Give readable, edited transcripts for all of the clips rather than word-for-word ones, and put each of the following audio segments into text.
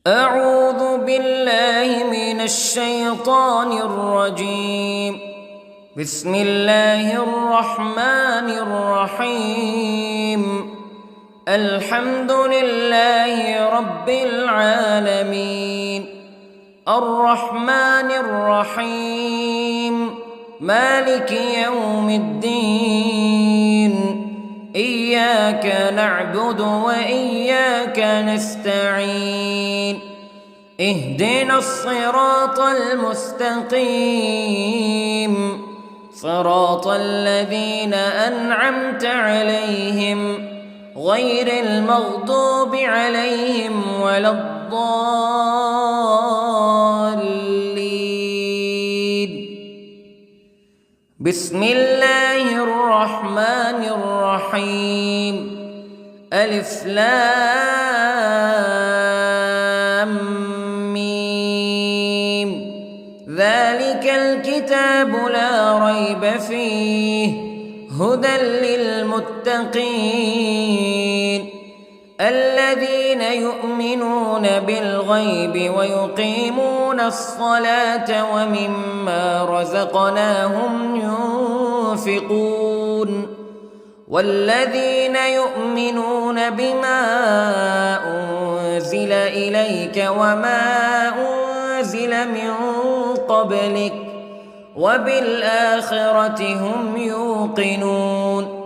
أعوذ بالله من الشيطان الرجيم. بسم الله الرحمن الرحيم. الحمد لله رب العالمين، الرحمن الرحيم، مالك يوم الدين. إياك نعبد وإياك نستعين. اهدنا الصراط المستقيم، صراط الذين أنعمت عليهم غير المغضوب عليهم ولا الضالين. بسم الله الرحمن الرحيم. ألف لام ميم. ذلك الكتاب لا ريب فيه هدى للمتقين الذين يؤمنون بالغيب ويقيمون الصلاة ومما رزقناهم ينفقون والذين يؤمنون بما أنزل إليك وما أنزل من قبلك وبالآخرة هم يوقنون.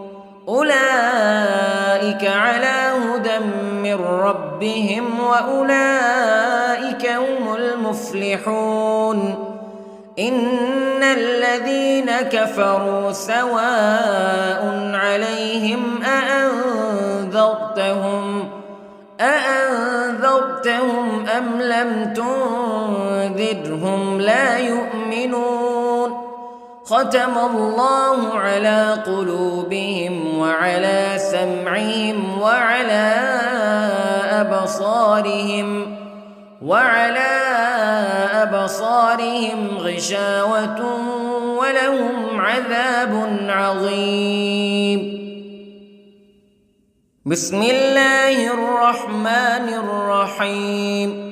أولئك على هدى من ربهم وأولئك هم المفلحون. إن الذين كفروا سواء عليهم أأنذرتهم أم لم تنذرهم لا يؤمنون. ختم الله على قلوبهم وعلى سمعهم وعلى أبصارهم غشاوة ولهم عذاب عظيم. بسم الله الرحمن الرحيم.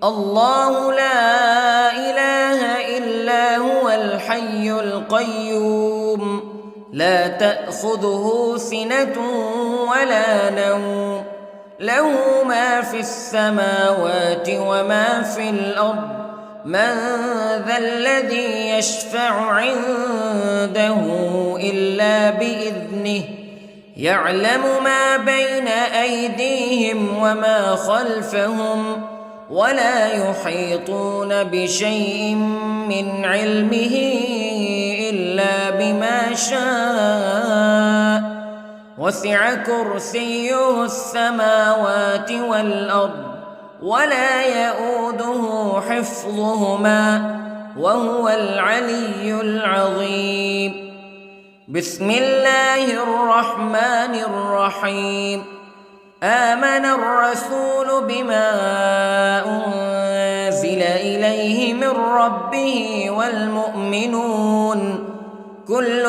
الله لا إله إلا هو الحي القيوم لا تأخذه سنة ولا نوم له ما في السماوات وما في الأرض. من ذا الذي يشفع عنده إلا بإذنه يعلم ما بين أيديهم وما خلفهم ولا يحيطون بشيء من علمه إلا بما شاء. وسع كرسيه السماوات والأرض ولا يؤوده حفظهما وهو العلي العظيم. بسم الله الرحمن الرحيم. آمن الرسول بما أنزل إليه من ربه والمؤمنون كل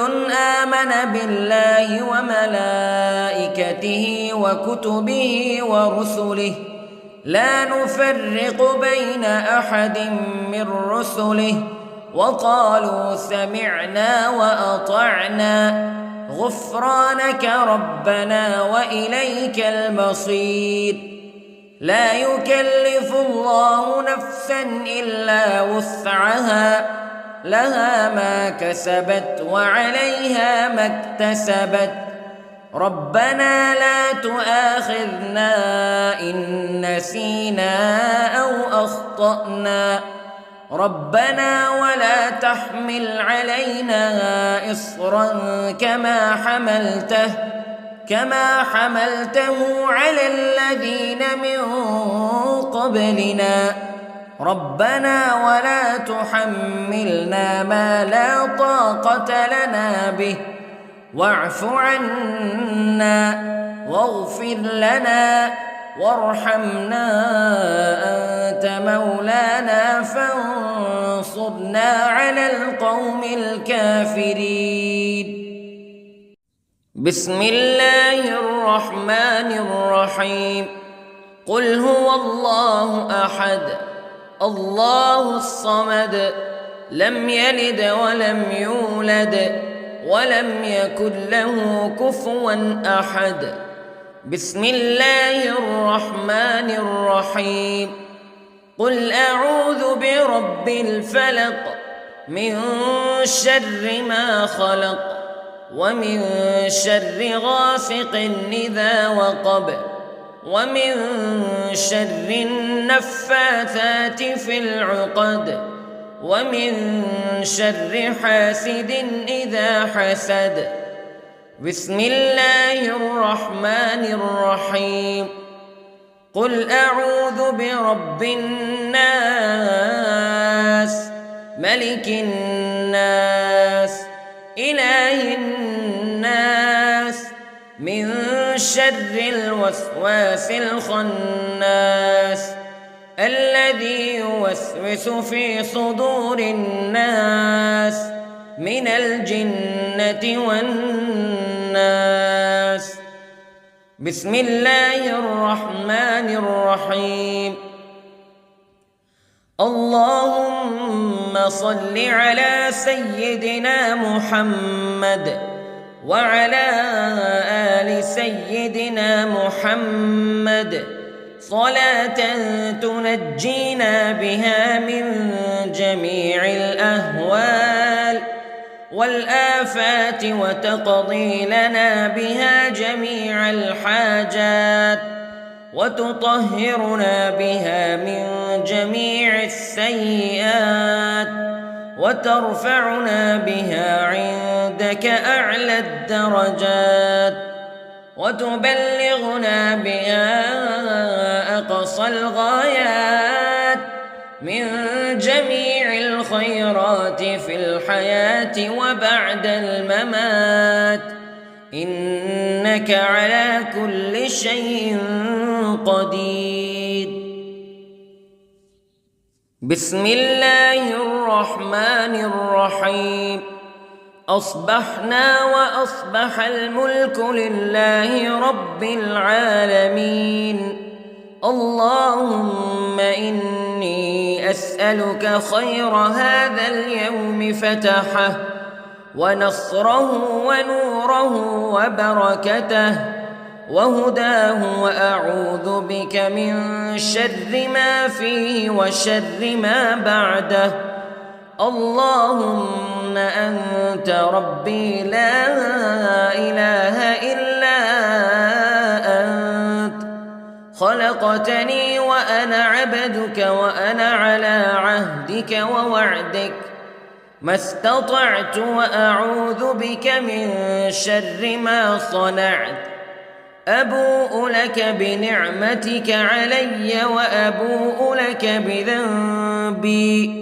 آمن بالله وملائكته وكتبه ورسله لا نفرق بين أحد من رسله وقالوا سمعنا وأطعنا غفرانك ربنا وإليك المصير. لا يكلف الله نفسا إلا وسعها لها ما كسبت وعليها ما اكتسبت. ربنا لا تؤاخذنا إن نسينا أو أخطأنا ربنا ولا تحمل علينا إصرا كما حملته على الذين من قبلنا ربنا ولا تحملنا ما لا طاقة لنا به واعف عنا واغفر لنا وارحمنا أنت مولانا فانصرنا على القوم الكافرين. بسم الله الرحمن الرحيم. قل هو الله أحد الله الصمد لم يلد ولم يولد ولم يكن له كفوا أحد. بسم الله الرحمن الرحيم. قل أعوذ برب الفلق من شر ما خلق ومن شر غاسق إذا وقب ومن شر النفاثات في العقد ومن شر حاسد إذا حسد. بسم الله الرحمن الرحيم. قل أعوذ برب الناس ملك الناس إله الناس من شر الوسواس الخناس الذي يوسوس في صدور الناس من الجنة والناس. بسم الله الرحمن الرحيم. اللهم صل على سيدنا محمد وعلى آل سيدنا محمد صلاة تنجينا بها من جميع الأهوال والآفات وتقضي لنا بها جميع الحاجات وتطهرنا بها من جميع السيئات وترفعنا بها عندك أعلى الدرجات وتبلغنا بها أقصى الغايات من جميع الخيرات في الحياة وبعد الممات إنك على كل شيء قدير. بسم الله الرحمن الرحيم. أصبحنا وأصبح الملك لله رب العالمين. اللهم إني أسألك خير هذا اليوم فتحه ونصره ونوره وبركته وهداه وأعوذ بك من شر ما فيه وشر ما بعده. اللهم أنت ربي لا إله إلا أنت خلقتني وأنا عبدك وأنا على عهدك ووعدك ما استطعت وأعوذ بك من شر ما صنعت. أبوء لك بنعمتك علي وأبوء لك بذنبي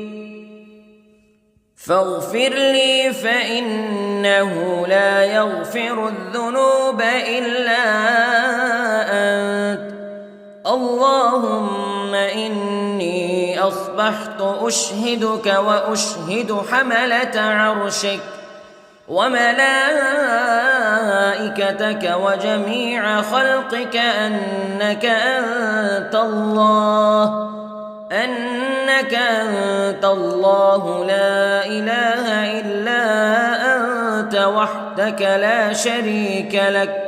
فاغفر لي فإنه لا يغفر الذنوب إلا أنت. اللهم إني أصبحت أشهدك وأشهد حملة عرشك وملائكتك وجميع خلقك أنك أنت الله لا إله إلا أنت وحدك لا شريك لك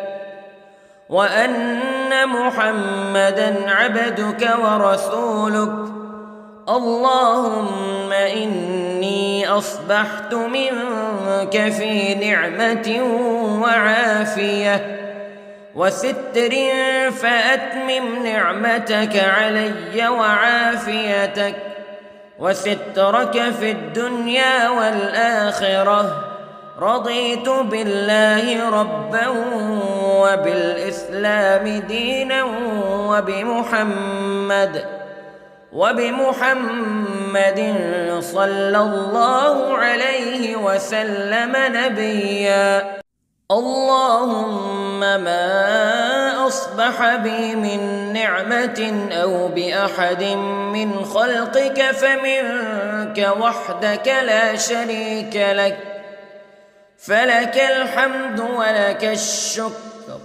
وأن محمدًا عبدك ورسولك. اللهم إني أصبحت منك في نعمة وعافية وستر فأتمم نعمتك علي وعافيتك وسترك في الدنيا والآخرة. رضيت بالله ربا وبالإسلام دينا وبمحمد صلى الله عليه وسلم نبيا. اللهم ما أصبح بي من نعمة أو بأحد من خلقك فمنك وحدك لا شريك لك فلك الحمد ولك الشكر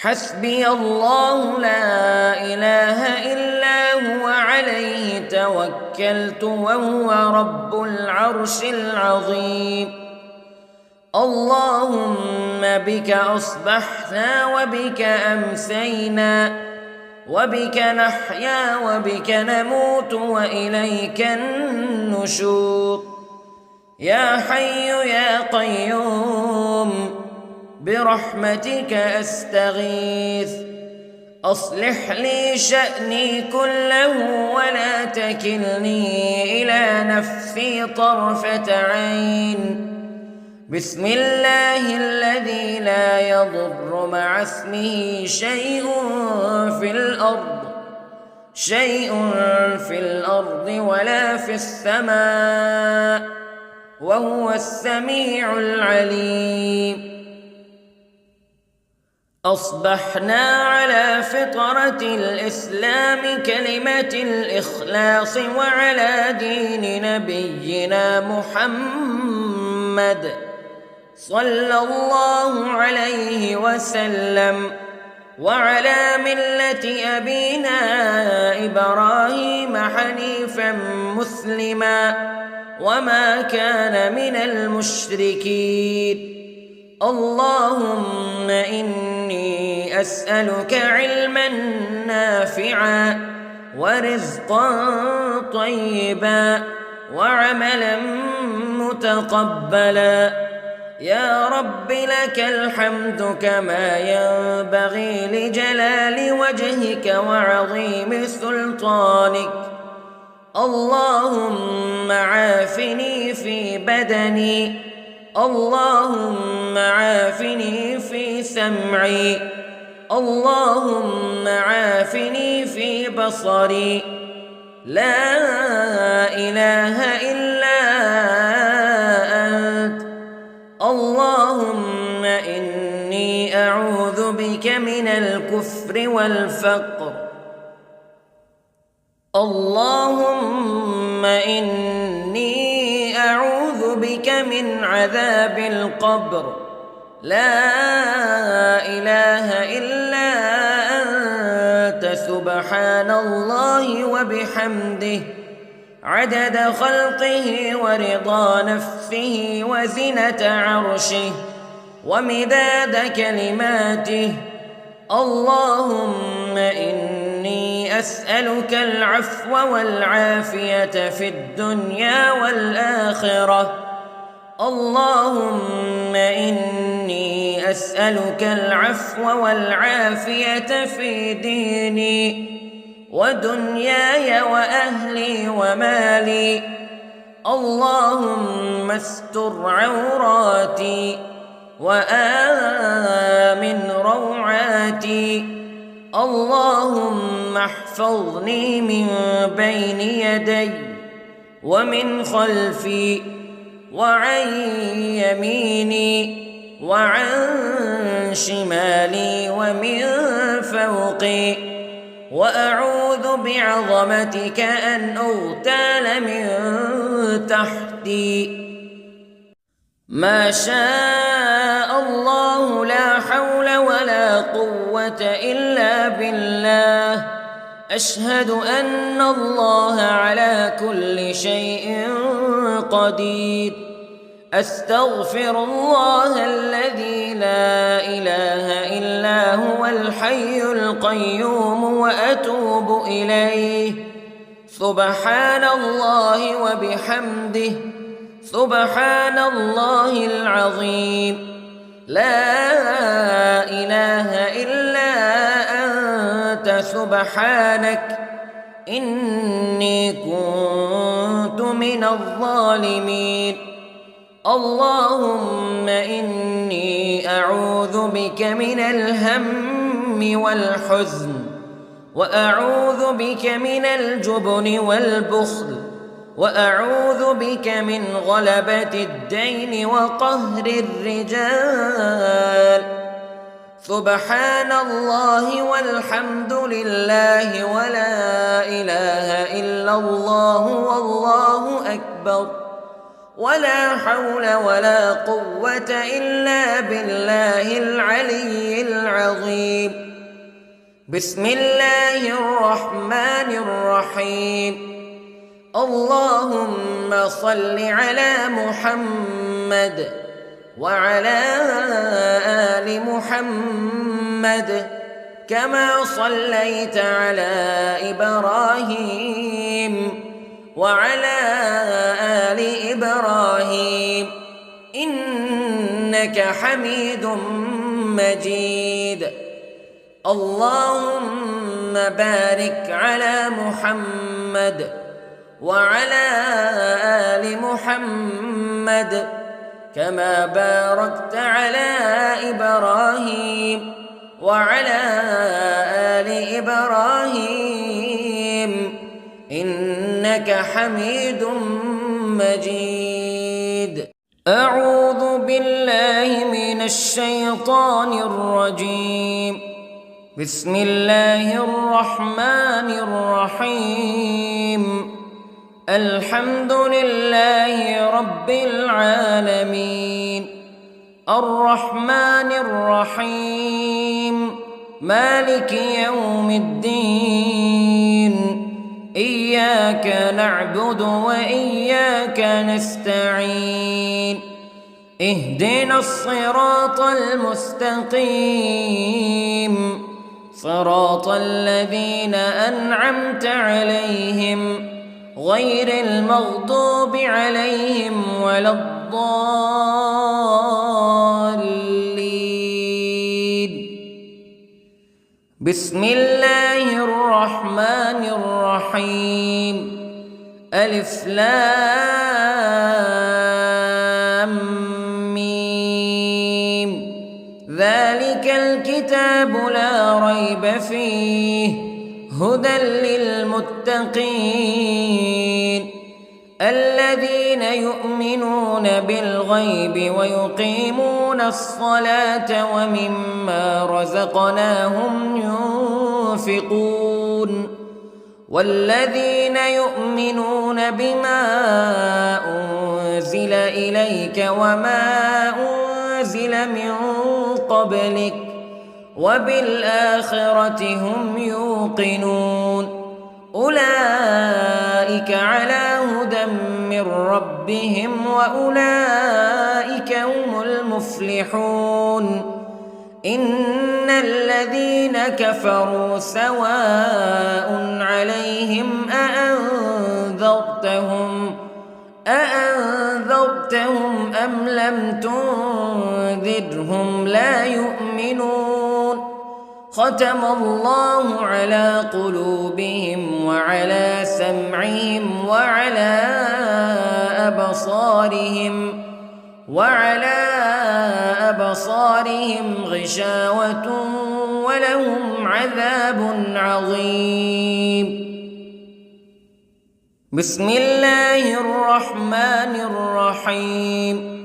حسبي الله لا إله إلا هو عليه توكلت وهو رب العرش العظيم. اللهم بك أصبحنا وبك أمسينا وبك نحيا وبك نموت وإليك النشور. يا حي يا قيوم برحمتك أستغيث، أصلح لي شأني كله ولا تكلني إلى نفسي طرفة عين. بسم الله الذي لا يضر مع اسمه شيء في الأرض ولا في السماء وهو السميع العليم. أصبحنا على فطرة الإسلام كلمة الإخلاص وعلى دين نبينا محمد صلى الله عليه وسلم وعلى ملة أبينا إبراهيم حنيفا مسلما وما كان من المشركين. اللهم إني أسألك علما نافعا ورزقا طيبا وعملا متقبلا. يا رب لك الحمد كما ينبغي لجلال وجهك وعظيم سلطانك. اللهم عافني في بدني، اللهم عافني في سمعي، اللهم عافني في بصري. لا إله إلا أنت. اللهم إني أعوذ بك من الكفر والفقر. اللهم إني أعوذ بك من عذاب القبر. لا إله إلا أنت سبحان الله وبحمده عدد خلقه ورضا نفسه وزنة عرشه ومداد كلماته. اللهم إني أسألك العفو والعافية في الدنيا والآخرة. اللهم إني أسألك العفو والعافية في ديني ودنياي وأهلي ومالي. اللهم استر عوراتي وآمن روعاتي. اللهم احفظني من بين يدي ومن خلفي وعن يميني وعن شمالي ومن فوقي، وأعوذ بعظمتك أن أغتال من تحتي. ما شاء الله لا حول ولا قوة إلا بالله. أشهد أن الله على كل شيء قدير. أستغفر الله الذي لا إله إلا هو الحي القيوم وأتوب إليه. سبحان الله وبحمده سبحان الله العظيم. لا إله إلا أنت سبحانك إني كنت من الظالمين. اللهم إني أعوذ بك من الهم والحزن، وأعوذ بك من الجبن والبخل، وأعوذ بك من غلبة الدين وقهر الرجال. سبحان الله والحمد لله ولا إله إلا الله والله أكبر. ولا حول ولا قوة إلا بالله العلي العظيم. بسم الله الرحمن الرحيم. اللهم صل على محمد وعلى آل محمد كما صليت على إبراهيم وعلى آل إبراهيم إنك حميد مجيد. اللهم بارك على محمد وعلى آل محمد كما باركت على إبراهيم وعلى آل إبراهيم إنك حميد مجيد. أعوذ بالله من الشيطان الرجيم. بسم الله الرحمن الرحيم. الحمد لله رب العالمين الرحمن الرحيم مالك يوم الدين إياك نعبد وإياك نستعين اهدنا الصراط المستقيم صراط الذين أنعمت عليهم غير المغضوب عليهم ولا الضالين. بسم الله الرحمن الرحيم. ألف لام ميم. ذلك الكتاب لا ريب فيه هدى للمتقين الذين يؤمنون بالغيب ويقيمون الصلاة ومما رزقناهم ينفقون والذين يؤمنون بما أنزل إليك وما أنزل من قبلك وبالآخرة هم يوقنون أولئك على هدى من ربهم وأولئك هم المفلحون. إن الذين كفروا سواء عليهم أأنذرتهم أم لم تنذرهم لا يؤمنون. ختم الله على قلوبهم وعلى سمعهم وعلى أبصارهم غشاوة ولهم عذاب عظيم. بسم الله الرحمن الرحيم.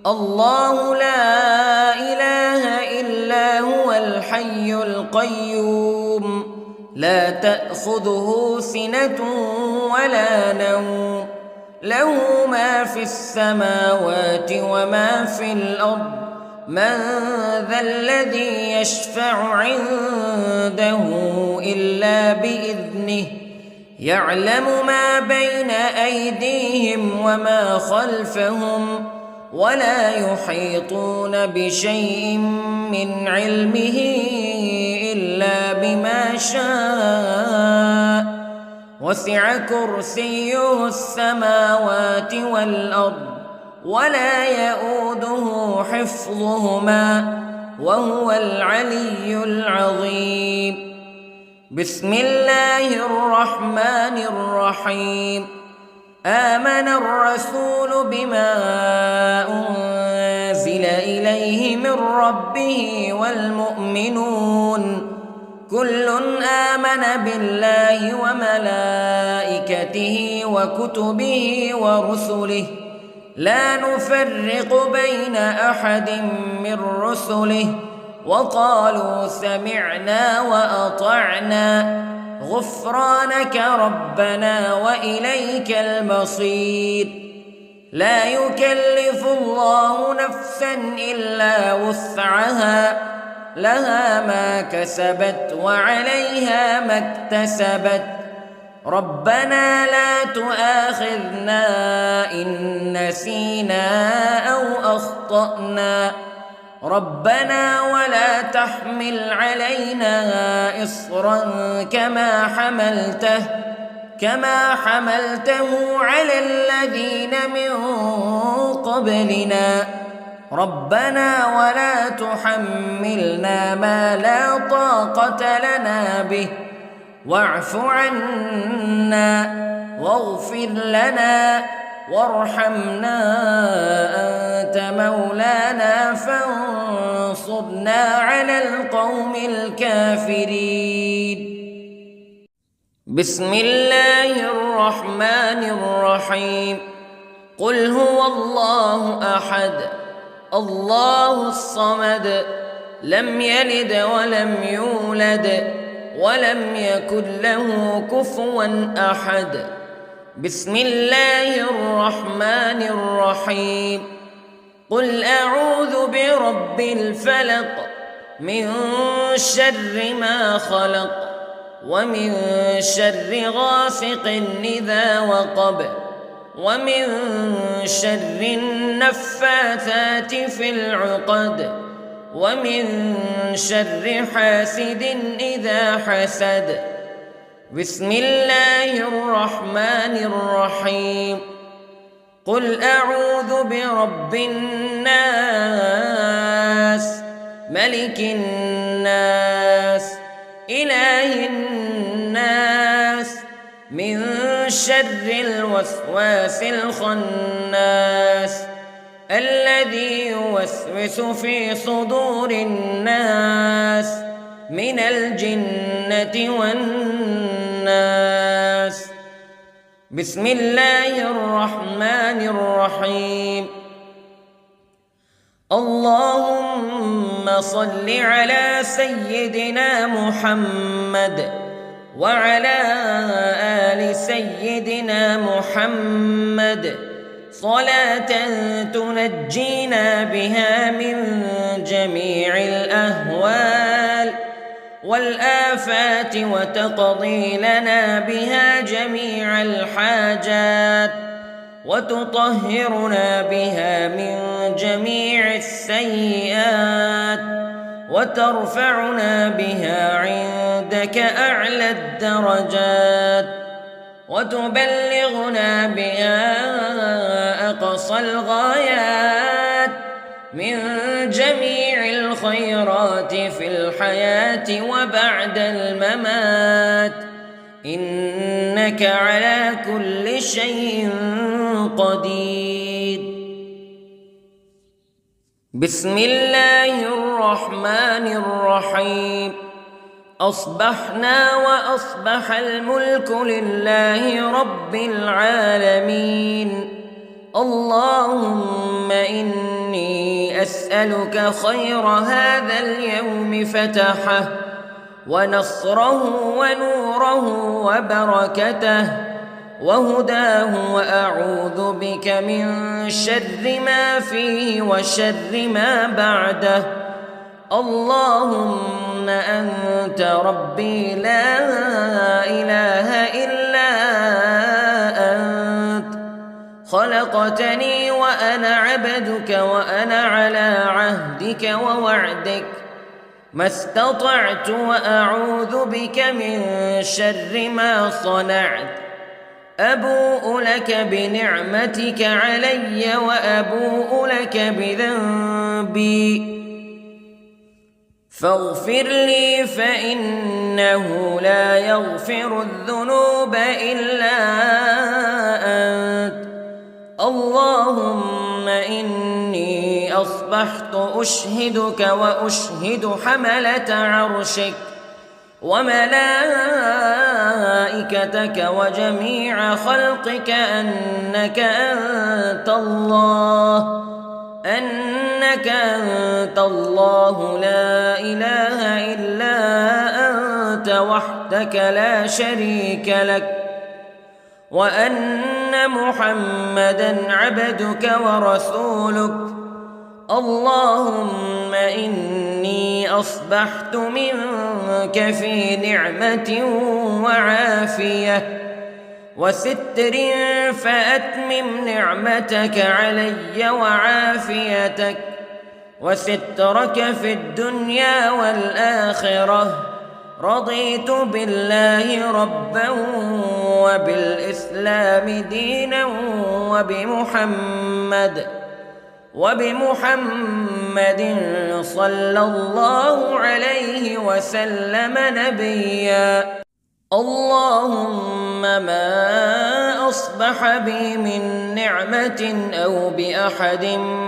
الله لا إله إلا هو الحي القيوم لا تأخذه سنة ولا نوم له ما في السماوات وما في الأرض من ذا الذي يشفع عنده إلا بإذنه يعلم ما بين أيديهم وما خلفهم ولا يحيطون بشيء من علمه إلا بما شاء وسع كرسيه السماوات والأرض ولا يؤوده حفظهما وهو العلي العظيم. بسم الله الرحمن الرحيم. آمن الرسول بما أنزل إليه من ربه والمؤمنون كل آمن بالله وملائكته وكتبه ورسله لا نفرق بين أحد من رسله وقالوا سمعنا وأطعنا غفرانك ربنا وإليك المصير. لا يكلف الله نفسا إلا وسعها لها ما كسبت وعليها ما اكتسبت ربنا لا تؤاخذنا إن نسينا أو أخطأنا ربنا ولا تحمل علينا إصرا كما حملته على الذين من قبلنا ربنا ولا تحملنا ما لا طاقة لنا به واعف عنا واغفر لنا وارحمنا أنت مولانا فانصرنا على القوم الكافرين. بسم الله الرحمن الرحيم. قل هو الله أحد الله الصمد لم يلد ولم يولد ولم يكن له كفوا أحد. بسم الله الرحمن الرحيم. قل أعوذ برب الفلق من شر ما خلق ومن شر غاسق إذا وقب ومن شر النفاثات في العقد ومن شر حاسد إذا حسد. بسم الله الرحمن الرحيم. قل أعوذ برب الناس ملك الناس إله الناس من شر الوسواس الخناس الذي يوسوس في صدور الناس من الجنة والناس. بسم الله الرحمن الرحيم. اللهم صل على سيدنا محمد وعلى آل سيدنا محمد صلاة تنجينا بها من جميع الأهوال والآفات وتقضي لنا بها جميع الحاجات وتطهرنا بها من جميع السيئات وترفعنا بها عندك أعلى الدرجات وتبلغنا بها أقصى الغايات من جميع الخيرات في الحياة وبعد الممات إنك على كل شيء قدير. بسم الله الرحمن الرحيم. أصبحنا وأصبح الملك لله رب العالمين. اللهم إني أسألك خير هذا اليوم فتحه ونصره ونوره وبركته وهداه وأعوذ بك من شر ما فيه وشر ما بعده. اللهم أنت ربي لا إله إلا أنت خلقتني وأنا عبدك وأنا على عهدك ووعدك ما استطعت وأعوذ بك من شر ما صنعت. أبوء لك بنعمتك علي وأبوء لك بذنبي فاغفر لي فإنه لا يغفر الذنوب إلا أنت. اللهم إني أصبحت أشهدك وأشهد حملة عرشك وملائكتك وجميع خلقك أنك أنت الله لا إله إلا أنت وحدك لا شريك لك وأن أن محمدًا عبدك ورسولك. اللهم إني أصبحت منك في نعمة وعافية وستر، فأتمم نعمتك علي وعافيتك وسترك في الدنيا والآخرة. رضيت بالله ربًا وبالإسلام دينًا وبمحمد صلى الله عليه وسلم نبيًا. اللهم ما أصبح بي من نعمة أو بأحد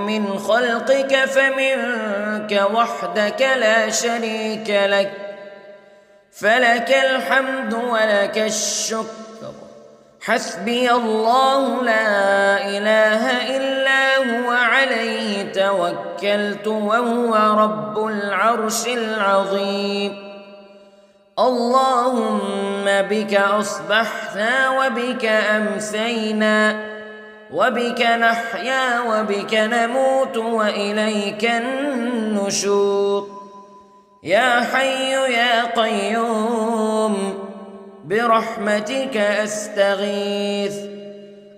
من خلقك فمنك وحدك لا شريك لك، فلك الحمد ولك الشكر. حسبي الله لا إله إلا هو، عليه توكلت وهو رب العرش العظيم. اللهم بك أصبحنا وبك أمسينا وبك نحيا وبك نموت وإليك النشور. يا حي يا قيوم برحمتك أستغيث،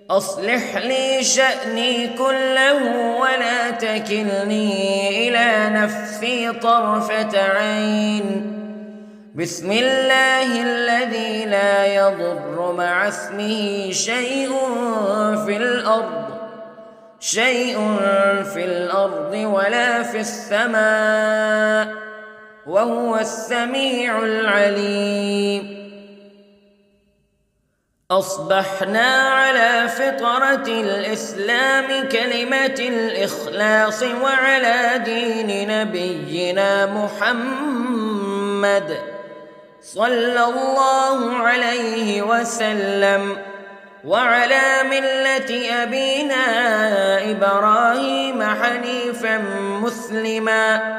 أصلح لي شأني كله ولا تكلني إلى نفسي طرفة عين. بسم الله الذي لا يضر مع اسمه شيء في الأرض ولا في السماء، وهو السميع العليم. أصبحنا على فطرة الإسلام كلمة الإخلاص وعلى دين نبينا محمد صلى الله عليه وسلم، وعلى ملة أبينا إبراهيم حنيفا مسلما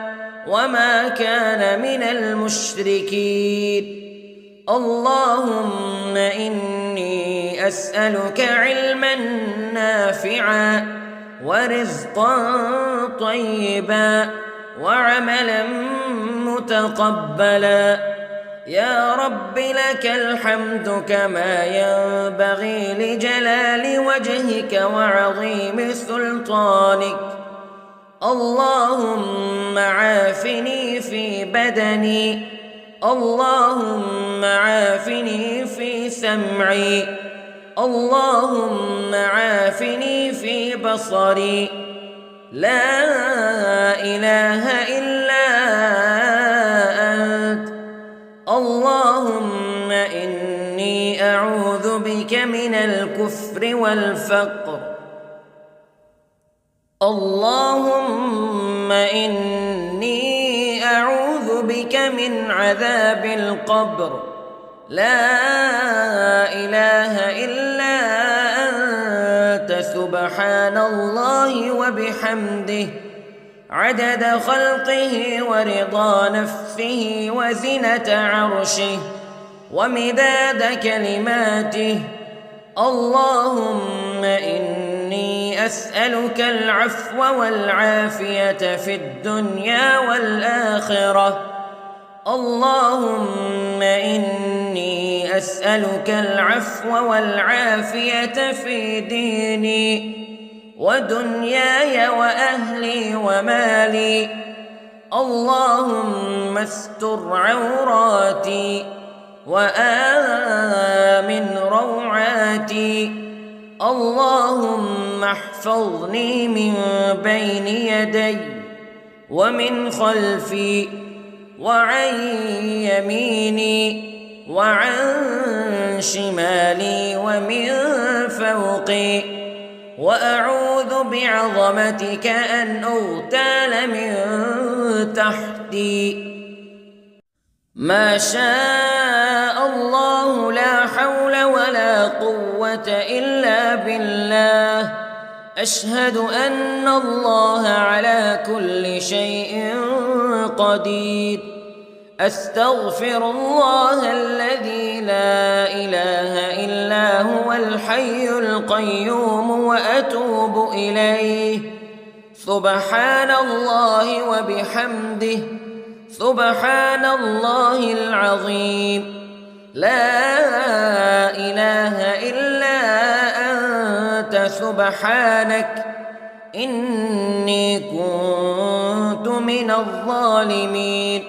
وما كان من المشركين. اللهم إني أسألك علما نافعا ورزقا طيبا وعملا متقبلا. يا رب لك الحمد كما ينبغي لجلال وجهك وعظيم سلطانك. اللهم عافني في بدني، اللهم عافني في سمعي، اللهم عافني في بصري. لا إله إلا أنت. اللهم إني أعوذ بك من الكفر والفقر. اللهم إني أعوذ بك من عذاب القبر. لا إله إلا أنت، سبحان الله وبحمده، عدد خلقه ورضا نفسه وزنة عرشه ومداد كلماته. اللهم إني أسألك العفو والعافية في الدنيا والآخرة. اللهم إني أسألك العفو والعافية في ديني ودنياي وأهلي ومالي. اللهم استر عوراتي وآمن روعاتي. اللهم احفظني من بين يدي ومن خلفي وعن يميني وعن شمالي ومن فوقي، وأعوذ بعظمتك أن أغتال من تحتي. ما شاء الله، لا حول ولا قوة إلا بالله. أشهد أن الله على كل شيء قدير. أستغفر الله الذي لا إله إلا هو الحي القيوم وأتوب إليه. سبحان الله وبحمده، سبحان الله العظيم. لا إله إلا أنت سبحانك إني كنت من الظالمين.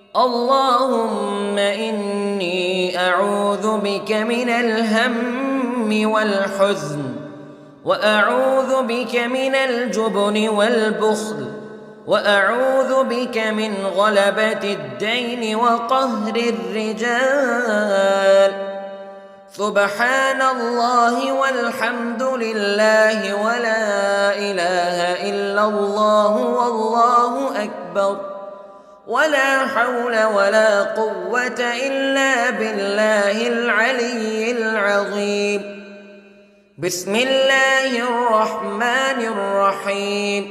اللهم إني أعوذ بك من الهم والحزن، وأعوذ بك من الجبن والبخل، وأعوذ بك من غلبة الدين وقهر الرجال. سبحان الله والحمد لله ولا إله إلا الله والله أكبر، ولا حول ولا قوة إلا بالله العلي العظيم. بسم الله الرحمن الرحيم.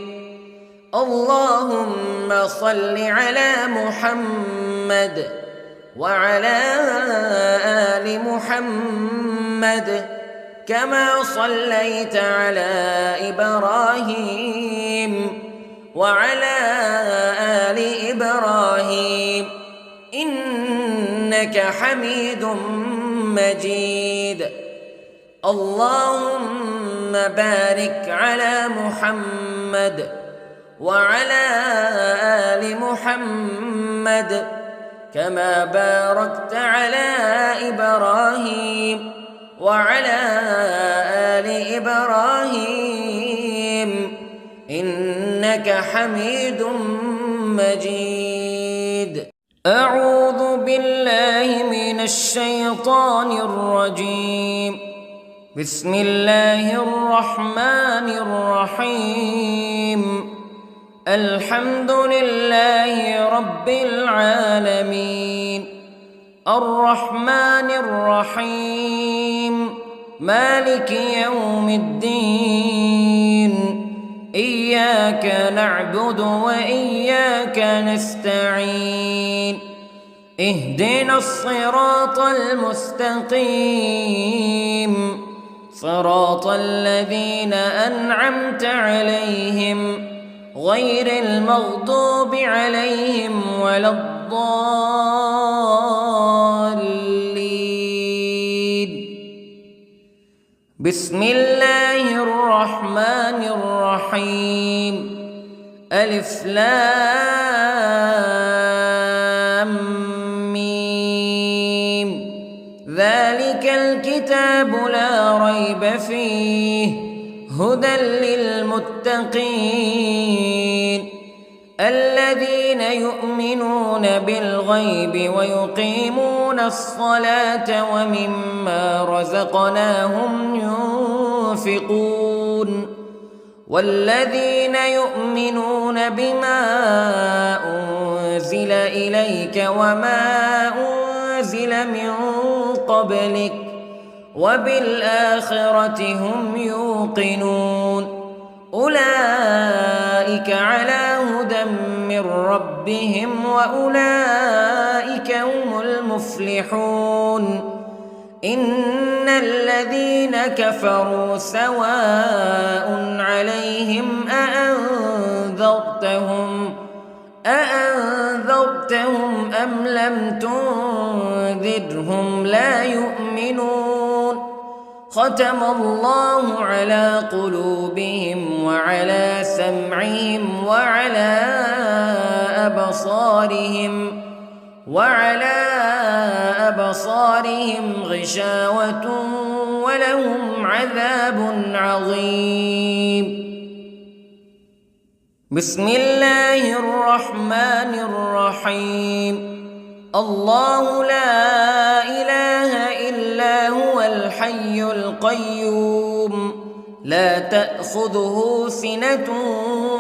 اللهم صل على محمد وعلى آل محمد كما صليت على إبراهيم وعلى آل إبراهيم إنك حميد مجيد. اللهم بارك على محمد وعلى آل محمد كما باركت على إبراهيم وعلى آل إبراهيم إنك حميد مجيد. أعوذ بالله من الشيطان الرجيم. بسم الله الرحمن الرحيم. الحمد لله رب العالمين، الرحمن الرحيم، مالك يوم الدين. إياك نعبد وإياك نستعين. اهدنا الصراط المستقيم، صراط الذين أنعمت عليهم غير المغضوب عليهم ولا الضالين. بسم الله الرحمن الرحيم. ألف لام ميم. ذلك الكتاب لا ريب فيه هدى للمتقين الذين يؤمنون بالغيب ويقيمون الصلاة ومما رزقناهم ينفقون والذين يؤمنون بما أنزل إليك وما أنزل من قبلك وبالآخرة هم يوقنون أولئك على هدى من ربهم وأولئك هم المفلحون. إن الذين كفروا سواء عليهم أأنذرتهم أم لم تنذرهم لا يؤمنون. ختم الله على قلوبهم وعلى سمعهم وعلى أبصارهم غشاوة ولهم عذاب عظيم. بسم الله الرحمن الرحيم. الله لا إله إلا هو الحي القيوم لا تأخذه سنة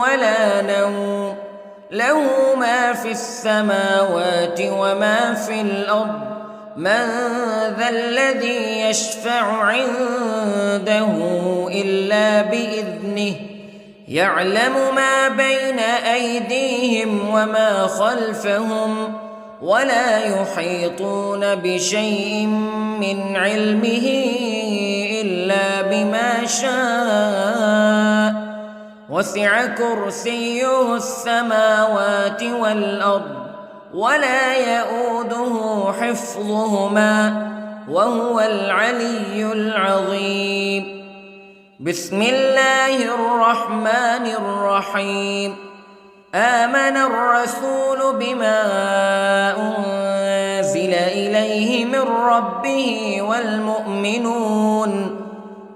ولا نوم له ما في السماوات وما في الأرض من ذا الذي يشفع عنده إلا بإذنه يعلم ما بين أيديهم وما خلفهم ولا يحيطون بشيء من علمه إلا بما شاء وسع كرسيه السماوات والأرض ولا يئوده حفظهما وهو العلي العظيم. بسم الله الرحمن الرحيم. آمن الرسول بما أنزل إليه من ربه والمؤمنون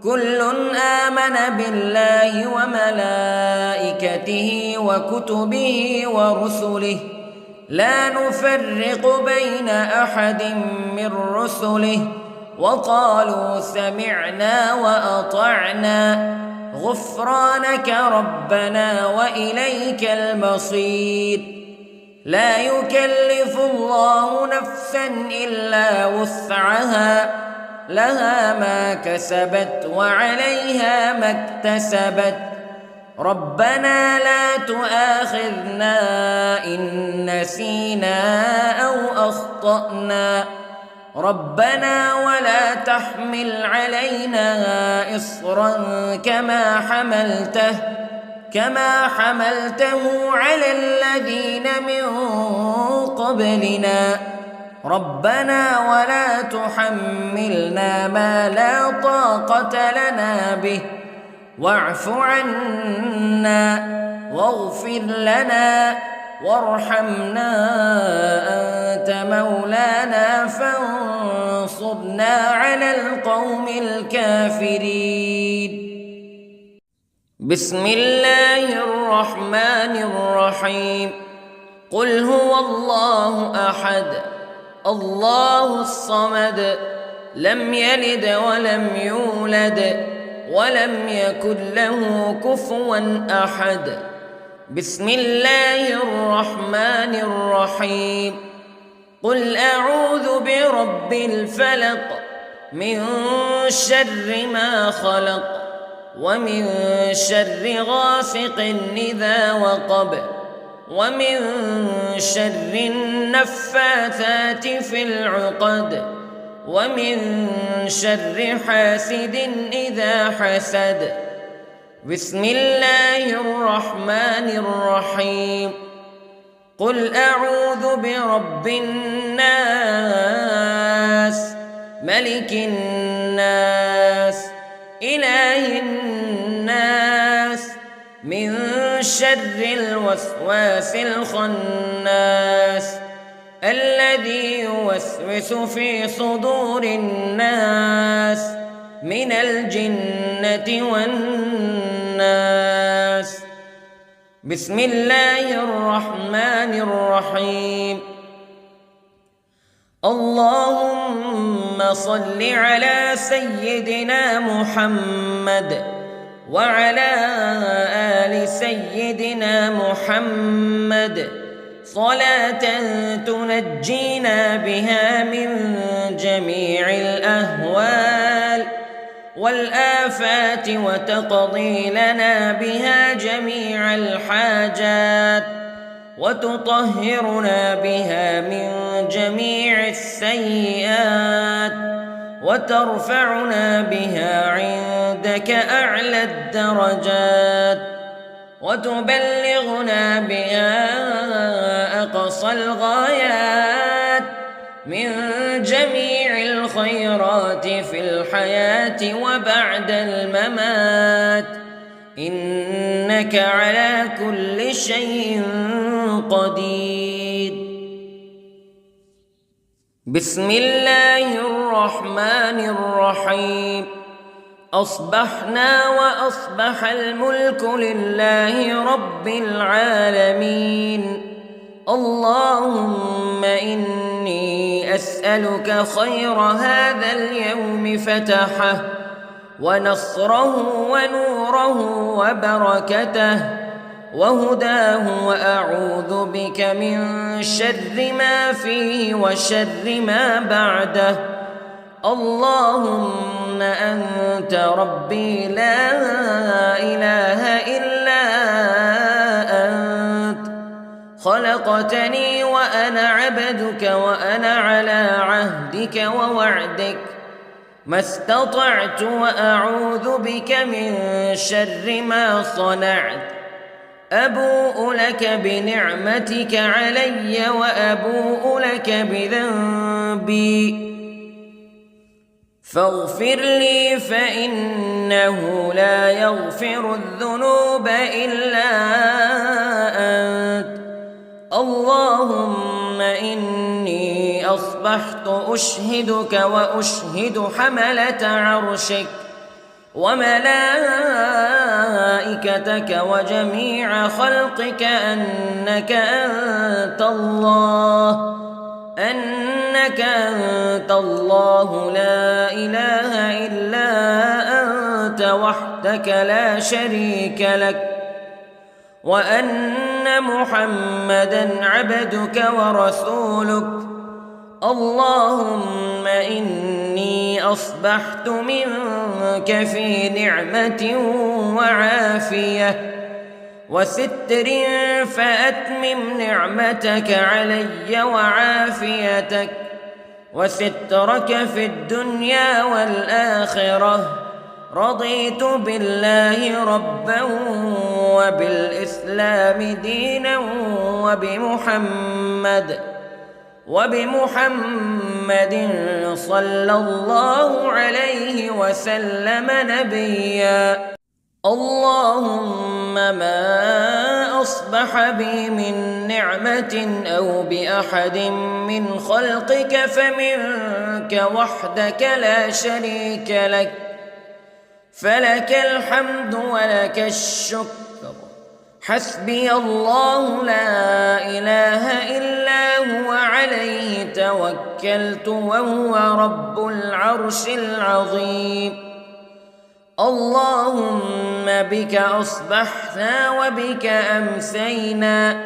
كل آمن بالله وملائكته وكتبه ورسله لا نفرق بين أحد من رسله وقالوا سمعنا وأطعنا غفرانك ربنا وإليك المصير. لا يكلف الله نفسا إلا وسعها لها ما كسبت وعليها ما اكتسبت ربنا لا تؤاخذنا إن نسينا أو أخطأنا ربنا ولا تحمل علينا إصرا كما حملته على الذين من قبلنا ربنا ولا تحملنا ما لا طاقة لنا به واعف عنا واغفر لنا وارحمنا أنت مولانا فانصرنا على القوم الكافرين. بسم الله الرحمن الرحيم. قل هو الله أحد الله الصمد لم يلد ولم يولد ولم يكن له كفوا أحد. بسم الله الرحمن الرحيم. قل أعوذ برب الفلق من شر ما خلق ومن شر غاسق إذا وقب ومن شر النفاثات في العقد ومن شر حاسد إذا حسد. بسم الله الرحمن الرحيم. قل أعوذ برب الناس ملك الناس إله الناس من شر الوسواس الخناس الذي يوسوس في صدور الناس من الجنة والناس. بسم الله الرحمن الرحيم. اللهم صل على سيدنا محمد وعلى آل سيدنا محمد صلاة تنجينا بها من جميع الأهوال والآفات وتقضي لنا بها جميع الحاجات وتطهرنا بها من جميع السيئات وترفعنا بها عندك أعلى الدرجات وتبلغنا بها أقصى الغايات من جميع الخيرات في الحياة وبعد الممات إنك على كل شيء قدير. بسم الله الرحمن الرحيم. أصبحنا وأصبح الملك لله رب العالمين. اللهم إني أسألك خير هذا اليوم فتحه ونصره ونوره وبركته وهداه وأعوذ بك من شر ما فيه وشر ما بعده. اللهم أنت ربي لا إله إلا أنت خلقتني وأنا عبدك وأنا على عهدك ووعدك ما استطعت وأعوذ بك من شر ما صنعت أبوء لك بنعمتك علي وأبوء لك بذنبي فاغفر لي فإنه لا يغفر الذنوب إلا أنت اللهم إني أصبحت أشهدك وأشهد حملة عرشك وملائكتك وجميع خلقك أنك أنت الله لا إله إلا أنت وحدك لا شريك لك وأن محمدًا عبدك ورسولك اللهم إني أصبحت منك في نعمة وعافية وستر فأتمم نعمتك علي وعافيتك وسترك في الدنيا والآخرة رضيت بالله ربا وبالإسلام دينا وبمحمد صلى الله عليه وسلم نبيا اللهم ما أصبح بي من نعمة أو بأحد من خلقك فمنك وحدك لا شريك لك فلك الحمد ولك الشكر حسبي الله لا إله إلا هو عليه توكلت وهو رب العرش العظيم اللهم بك أصبحنا وبك أمسينا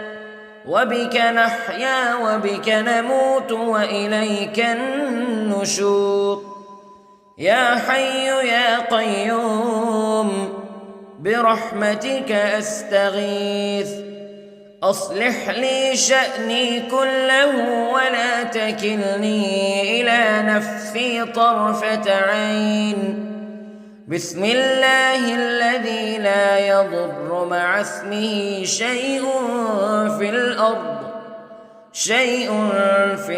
وبك نحيا وبك نموت وإليك النشور يا حي يا قيوم برحمتك أستغيث أصلح لي شأني كله ولا تكلني إلى نفسي طرفة عين بسم الله الذي لا يضر مع اسمه شيء في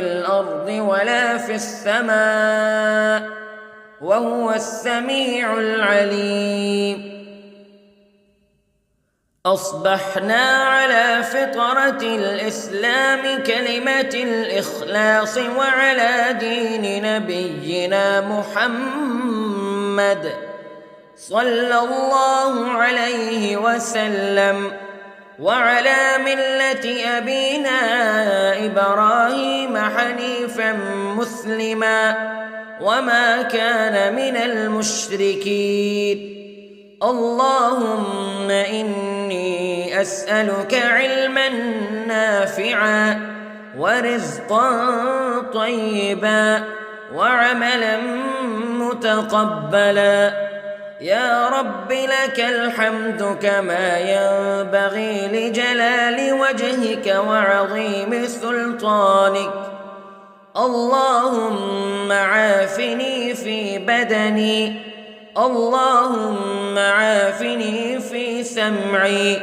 الأرض ولا في السماء وهو السميع العليم أصبحنا على فطرة الإسلام كلمة الإخلاص وعلى دين نبينا محمد صلى الله عليه وسلم وعلى ملة أبينا إبراهيم حنيفا مسلما وما كان من المشركين اللهم إني أسألك علما نافعا ورزقا طيبا وعملا متقبلا يا رب لك الحمد كما ينبغي لجلال وجهك وعظيم سلطانك اللهم عافني في بدني اللهم عافني في سمعي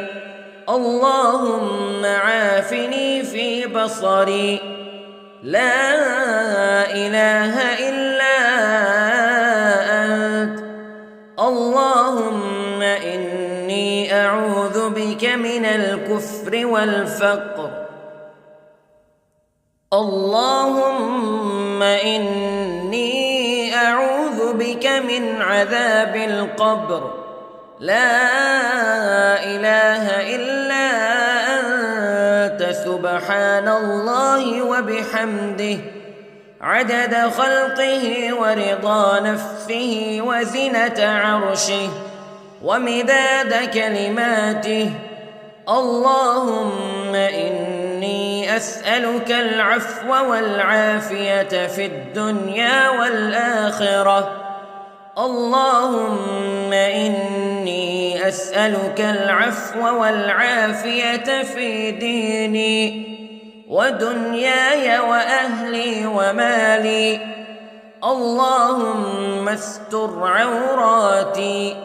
اللهم عافني في بصري لا إله إلا أنت اللهم إني أعوذ بك من الكفر والفقر اللهم إني أعوذ بك من عذاب القبر لا إله إلا أنت سبحان الله وبحمده عدد خلقه ورضا نفسه وزنة عرشه ومداد كلماته اللهم إني أسألك العفو والعافية في الدنيا والآخرة اللهم إني أسألك العفو والعافية في ديني ودنياي وأهلي ومالي. اللهم استر عوراتي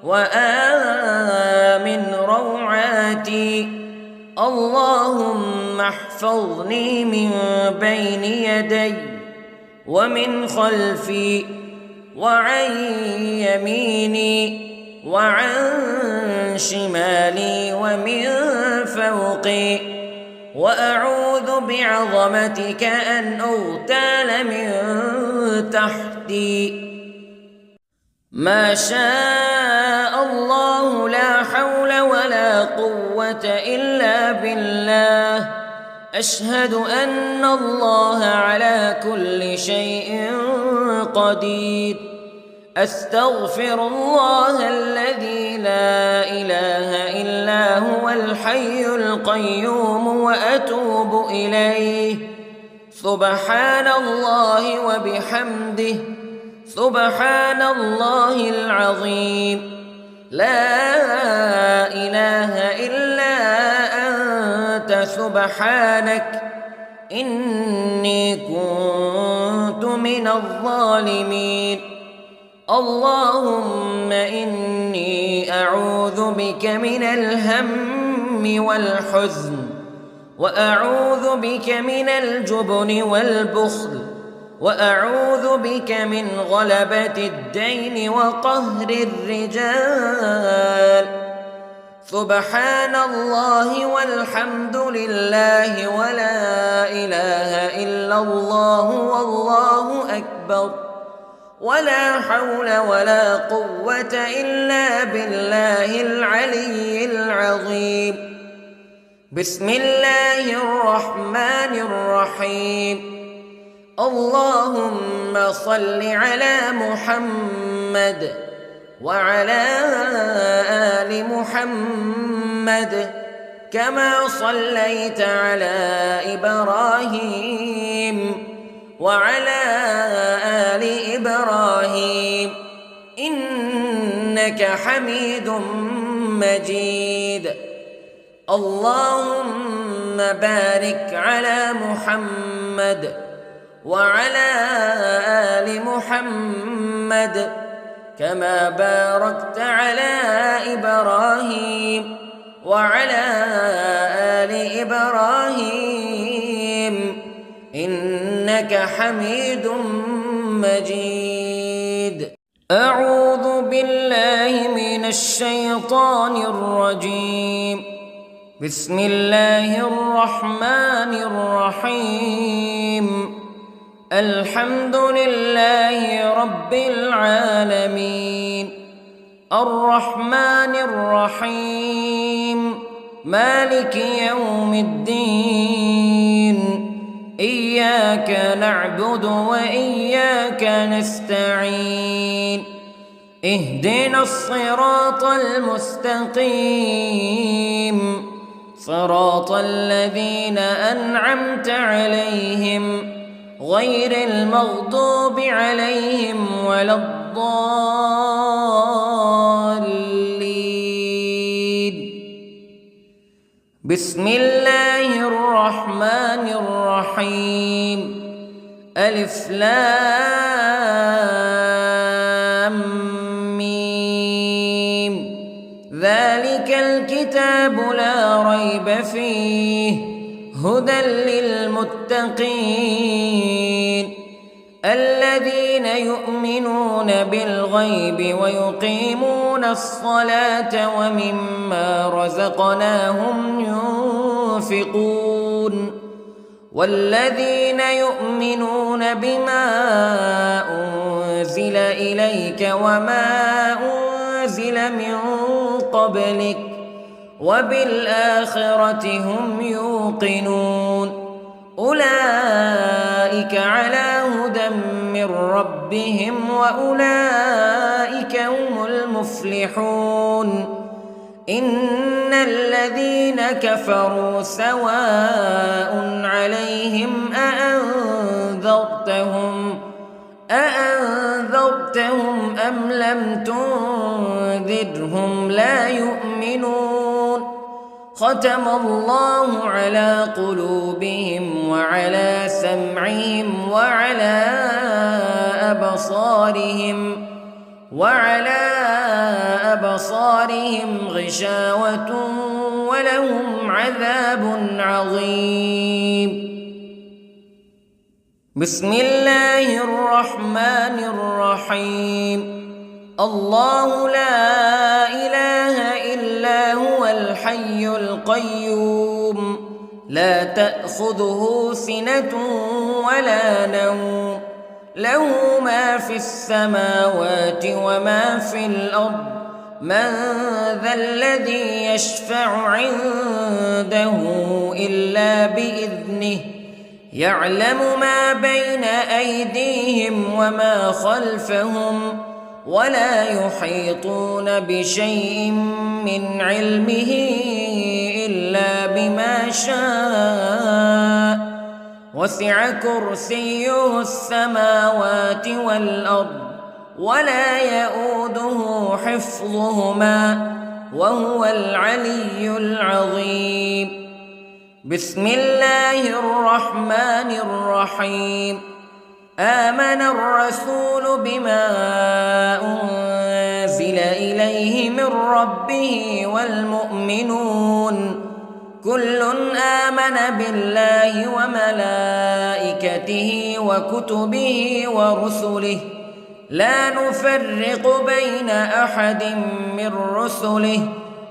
وآمن روعاتي. اللهم احفظني من بين يدي ومن خلفي وعن يميني وعن شمالي ومن فوقي، وأعوذ بعظمتك أن أغتال من تحتي. ما شاء الله لا حول ولا قوة إلا بالله. أشهد أن الله على كل شيء قدير. أستغفر الله الذي لا إله إلا هو الحي القيوم وأتوب إليه. سبحان الله وبحمده، سبحان الله العظيم. لا إله إلا أنت سبحانك إني كنت من الظالمين. اللهم إني أعوذ بك من الهم والحزن، وأعوذ بك من الجبن والبخل، وأعوذ بك من غلبة الدين وقهر الرجال. سبحان الله والحمد لله ولا إله إلا الله والله أكبر، ولا حول ولا قوة إلا بالله العلي العظيم. بسم الله الرحمن الرحيم. اللهم صل على محمد وعلى آل محمد كما صليت على إبراهيم وعلى آل إبراهيم إنك حميد مجيد. اللهم بارك على محمد وعلى آل محمد كما باركت على إبراهيم وعلى آل إبراهيم إنك حميد مجيد. أعوذ بالله من الشيطان الرجيم. بسم الله الرحمن الرحيم. الحمد لله رب العالمين، الرحمن الرحيم، مالك يوم الدين. إياك نعبد وإياك نستعين. اهدنا الصراط المستقيم، صراط الذين أنعمت عليهم غير المغضوب عليهم ولا الضالين. بسم الله الرحمن الرحيم. ألف لام ميم. ذلك الكتاب لا ريب فيه هدى للمتقين الذين يؤمنون بالغيب ويقيمون الصلاة ومما رزقناهم ينفقون والذين يؤمنون بما أنزل إليك وما أنزل من قبلك وبالآخرة هم يوقنون أولئك على هدى من ربهم وأولئك هم المفلحون إن الذين كفروا سواء عليهم أأنذرتهم أم لم تنذرهم تنذرهم لا يؤمنون ختم الله على قلوبهم وعلى سمعهم وعلى أبصارهم غشاوة ولهم عذاب عظيم. بسم الله الرحمن الرحيم. الله لا إله إلا هو الحي القيوم لا تأخذه سنة ولا نوم له ما في السماوات وما في الأرض من ذا الذي يشفع عنده إلا بإذنه يعلم ما بين أيديهم وما خلفهم ولا يحيطون بشيء من علمه إلا بما شاء وسع كرسيه السماوات والأرض ولا يؤوده حفظهما وهو العلي العظيم. بسم الله الرحمن الرحيم. آمن الرسول بما أنزل إليه من ربه والمؤمنون كل آمن بالله وملائكته وكتبه ورسله لا نفرق بين أحد من رسله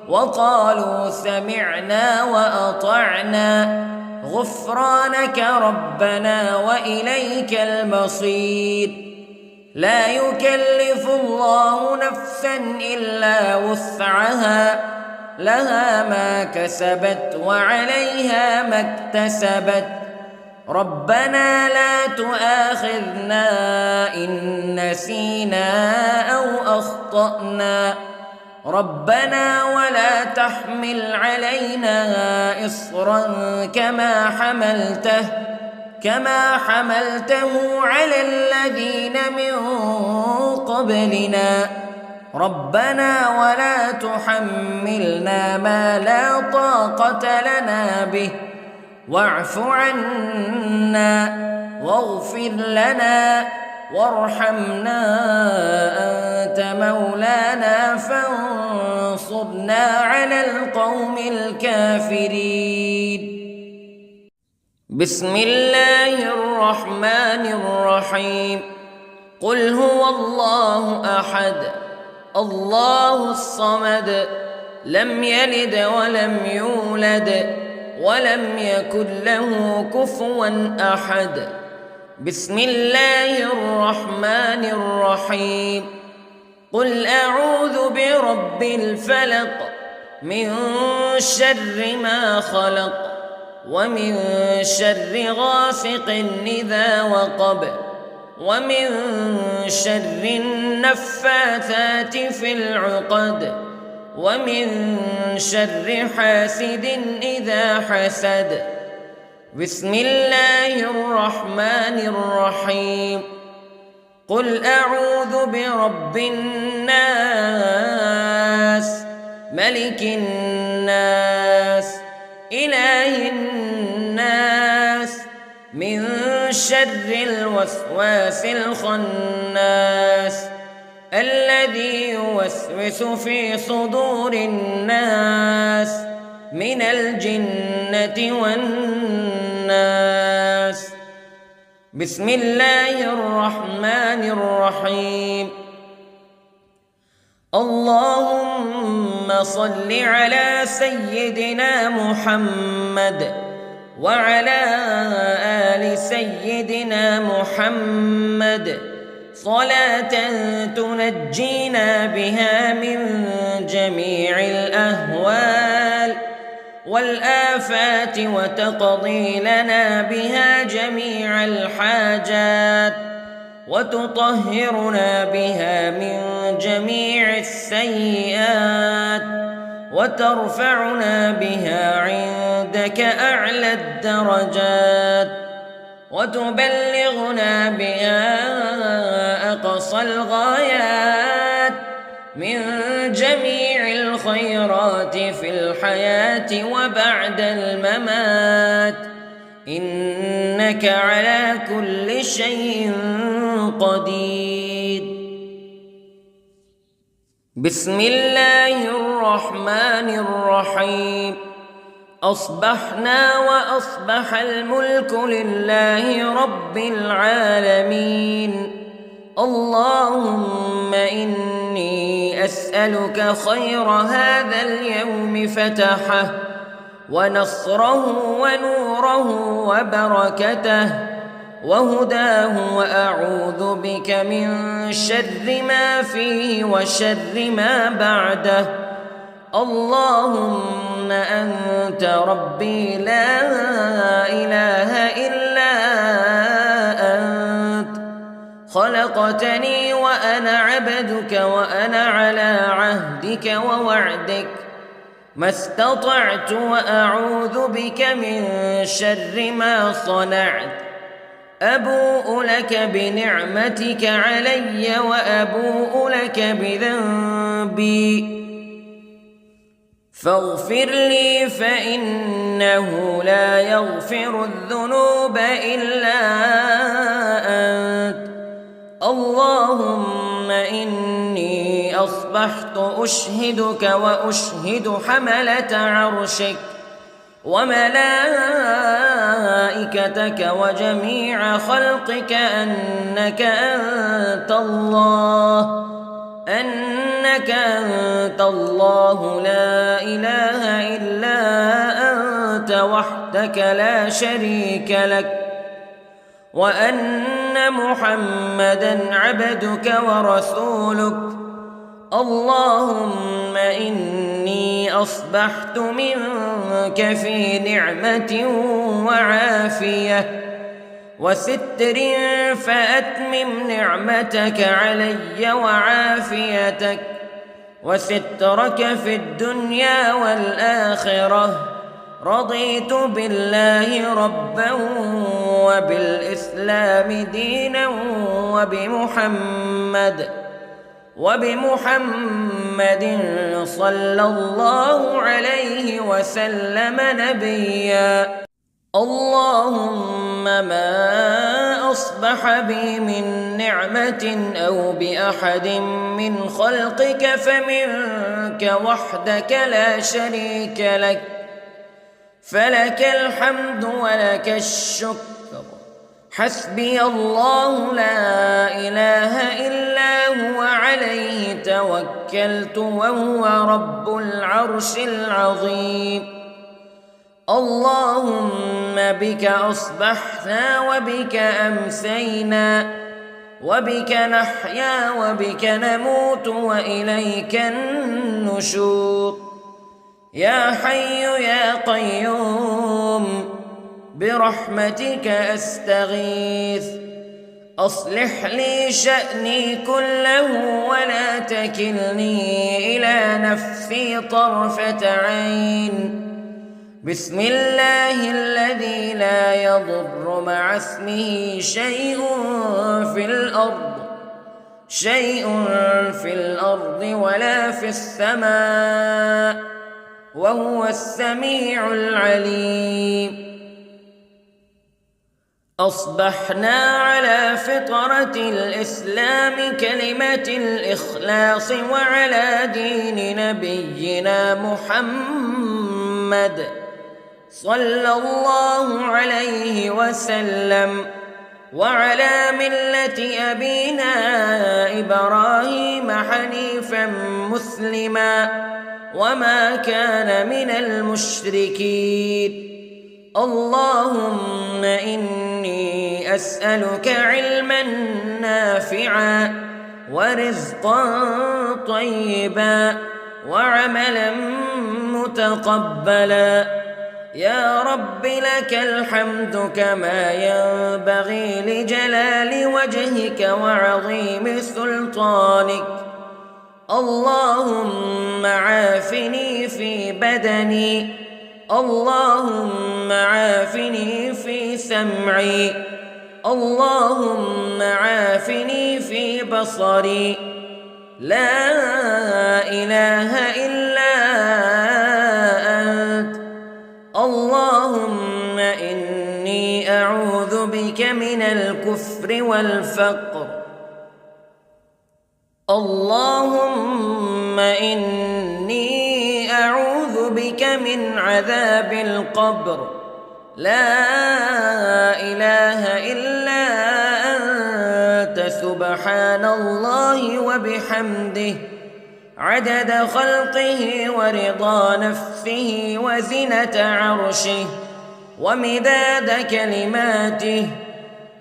وقالوا سمعنا وأطعنا غفرانك ربنا وإليك المصير. لا يكلف الله نفسا إلا وسعها لها ما كسبت وعليها ما اكتسبت ربنا لا تؤاخذنا إن نسينا أو أخطأنا ربنا ولا تحمل علينا إصرا كما حملته على الذين من قبلنا ربنا ولا تحملنا ما لا طاقة لنا به واعف عنا واغفر لنا وارحمنا أنت مولانا فانصرنا على القوم الكافرين. بسم الله الرحمن الرحيم. قل هو الله أحد الله الصمد لم يلد ولم يولد ولم يكن له كفوا أحد. بسم الله الرحمن الرحيم. قل أعوذ برب الفلق من شر ما خلق ومن شر غاسق إذا وقب ومن شر النفاثات في العقد ومن شر حاسد إذا حسد. بسم الله الرحمن الرحيم. قل أعوذ برب الناس ملك الناس إله الناس من شر الوسواس الخناس الذي يوسوس في صدور الناس من الجنة والناس. بسم الله الرحمن الرحيم. اللهم صل على سيدنا محمد وعلى آل سيدنا محمد صلاة تنجينا بها من جميع الأهوال والآفات وتقضي لنا بها جميع الحاجات وتطهرنا بها من جميع السيئات وترفعنا بها عندك أعلى الدرجات وتبلغنا بها أقصى الغايات من جميع الخيرات في الحياة وبعد الممات، إنك على كل شيء قدير. بسم الله الرحمن الرحيم. أصبحنا وأصبح الملك لله رب العالمين. اللهم إني أسألك خير هذا اليوم فتحه ونصره ونوره وبركته وهداه، وأعوذ بك من شر ما فيه وشر ما بعده. اللهم أنت ربي لا إله إلا أنت، خلقتني وأنا عبدك وأنا على عهدك ووعدك ما استطعت، وأعوذ بك من شر ما صنعت. أبوء لك بنعمتك علي وأبوء لك بذنبي فاغفر لي، فإنه لا يغفر الذنوب إلا أنت. اللهم إني أصبحت أشهدك وأشهد حملة عرشك وملائكتك وجميع خلقك أنك أنت الله لا إله إلا أنت وحدك لا شريك لك، وأن محمدًا عبدك ورسولك. اللهم إني أصبحت منك في نعمة وعافية وستر، فأتمم نعمتك علي وعافيتك وسترك في الدنيا والآخرة. رضيت بالله ربا وبالإسلام دينا وبمحمد صلى الله عليه وسلم نبيا. اللهم ما أصبح بي من نعمة أو بأحد من خلقك فمنك وحدك لا شريك لك، فلك الحمد ولك الشكر. حسبي الله لا إله إلا هو عليه توكلت وهو رب العرش العظيم. اللهم بك أصبحنا وبك أمسينا وبك نحيا وبك نموت وإليك النشور. يا حي يا قيوم برحمتك أستغيث، أصلح لي شأني كله ولا تكلني إلى نفسي طرفة عين. بسم الله الذي لا يضر مع اسمه شيء في الأرض ولا في السماء، وهو السميع العليم. أصبحنا على فطرة الإسلام كلمة الإخلاص وعلى دين نبينا محمد صلى الله عليه وسلم، وعلى ملة أبينا إبراهيم حنيفا مسلما وما كان من المشركين. اللهم إني أسألك علما نافعا ورزقا طيبا وعملا متقبلا. يا رب لك الحمد كما ينبغي لجلال وجهك وعظيم سلطانك. اللهم عافني في بدني، اللهم عافني في سمعي، اللهم عافني في بصري. لا إله والكفر والفقر. اللهم إني أعوذ بك من عذاب القبر، لا إله إلا أنت سبحان الله وبحمده عدد خلقه ورضا نفسه وزنة عرشه ومداد كلماته.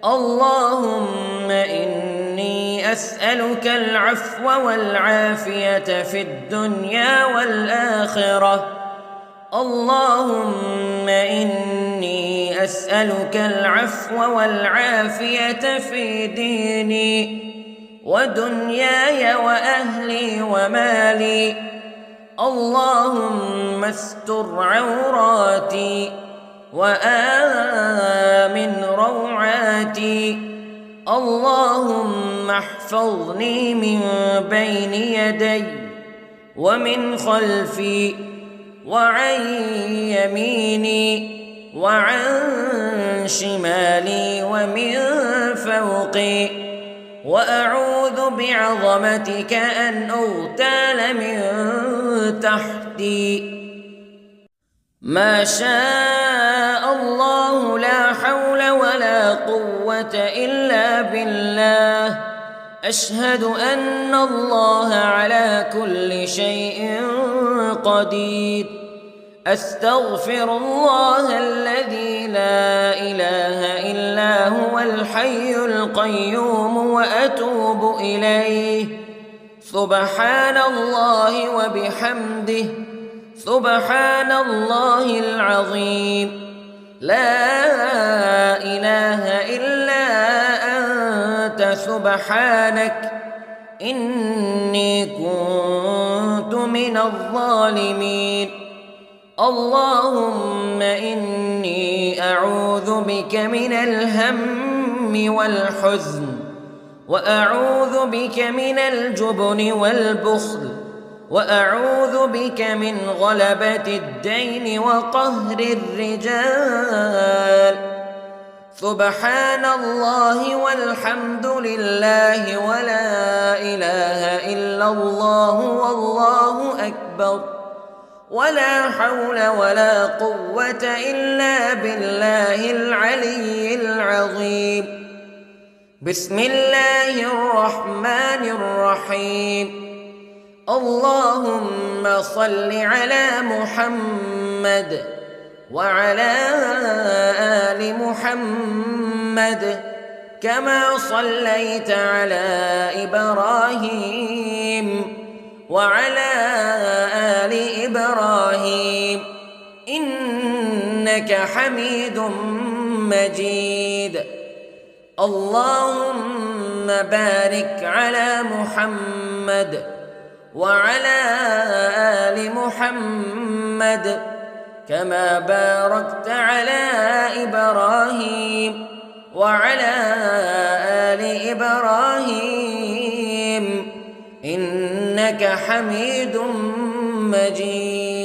اللهم إني أسألك العفو والعافية في الدنيا والآخرة. اللهم إني أسألك العفو والعافية في ديني ودنياي وأهلي ومالي. اللهم استر عوراتي وآمن روعاتي. اللهم احفظني من بين يدي ومن خلفي وعن يميني وعن شمالي ومن فوقي، وأعوذ بعظمتك أن أغتال من تحتي. ما شاء الله لا حول ولا قوة إلا بالله. أشهد أن الله على كل شيء قدير. أستغفر الله الذي لا إله إلا هو الحي القيوم وأتوب إليه. سبحان الله وبحمده سبحان الله العظيم. لا إله إلا أنت سبحانك إني كنت من الظالمين. اللهم إني أعوذ بك من الهم والحزن، وأعوذ بك من الجبن والبخل، وأعوذ بك من غلبة الدين وقهر الرجال. سبحان الله والحمد لله ولا إله إلا الله والله أكبر، ولا حول ولا قوة إلا بالله العلي العظيم. بسم الله الرحمن الرحيم. اللهم صل على محمد وعلى آل محمد كما صليت على إبراهيم وعلى آل إبراهيم إنك حميد مجيد. اللهم بارك على محمد وعلى آل محمد كما باركت على إبراهيم وعلى آل إبراهيم إنك حميد مجيد.